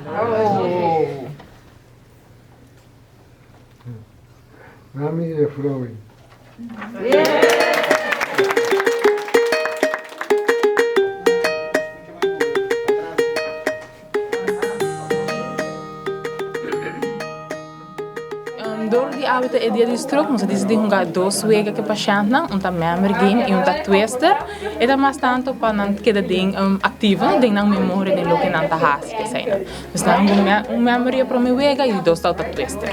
Oh. Mami de Freud. Door die auto e dia di stroke, mas diz de hunga dos wege que patiënt na, ta memory game e ta twister, e da mas tanto pa nan que ding activa, ding nang memória de lo que nan ta has que sei. Dus dan memory pro me wega e dos ta twister.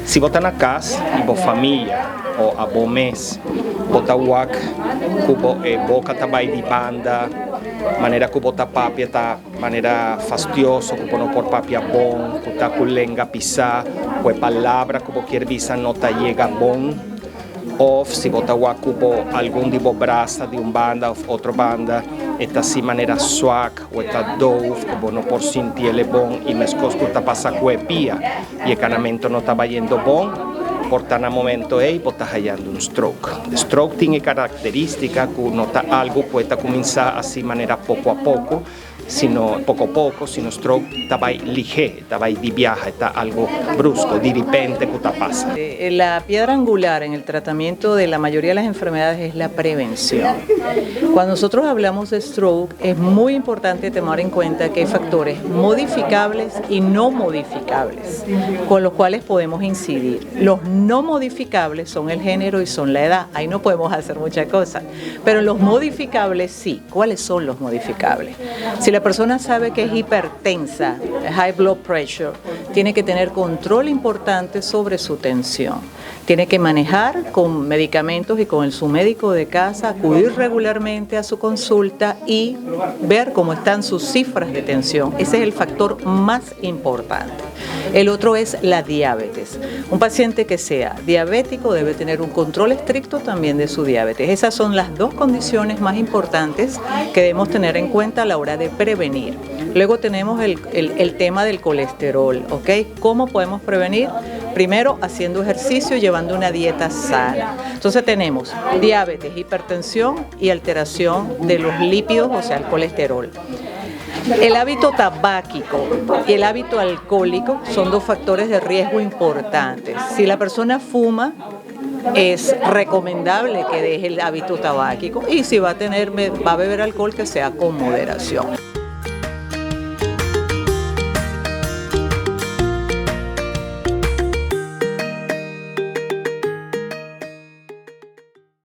Si botan a casa e bo família ou a bo mês, bota wak, kubo boca tabai di banda, maneira que bota papia tá maneira fastidioso, que não por papia bom, que tá culenga pisar, que palavra que quer dizer não tá chega bom, ou se bota wak kubo algum tipo braça de banda ou outra banda, está assim maneira swag, ou está dove, que não por sentir ele bom e mescos que tá passa com pia e o canamento não tá indo bom. Porta no momento aí pode estar hallando stroke. Stroke tem característica que nota algo pode começar assim maneira pouco a pouco, sino sino stroke está ligeiro, está de viaje, está algo brusco, de repente que está pasa. La piedra angular en el tratamiento de la mayoría de las enfermedades es la prevención. Cuando nosotros hablamos de stroke es muy importante tomar en cuenta que hay factores modificables y no modificables con los cuales podemos incidir. Los no modificables son el género y son la edad, ahí no podemos hacer muchas cosas, pero los modificables sí. ¿Cuáles son los modificables? Si la persona sabe que es hipertensa, high blood pressure, tiene que tener control importante sobre su tensión. Tiene que manejar con medicamentos y con su médico de casa, acudir regularmente a su consulta y ver cómo están sus cifras de tensión. Ese es el factor más importante. El otro es la diabetes. Un paciente que sea diabético debe tener un control estricto también de su diabetes. Esas son las dos condiciones más importantes que debemos tener en cuenta a la hora de prevenir. Luego tenemos el tema del colesterol, ¿ok? ¿Cómo podemos prevenir? Primero, haciendo ejercicio y llevando una dieta sana. Entonces tenemos diabetes, hipertensión y alteración de los lípidos, o sea, el colesterol. El hábito tabáquico y el hábito alcohólico son dos factores de riesgo importantes. Si la persona fuma, es recomendable que deje el hábito tabáquico y si va a beber alcohol, que sea con moderación.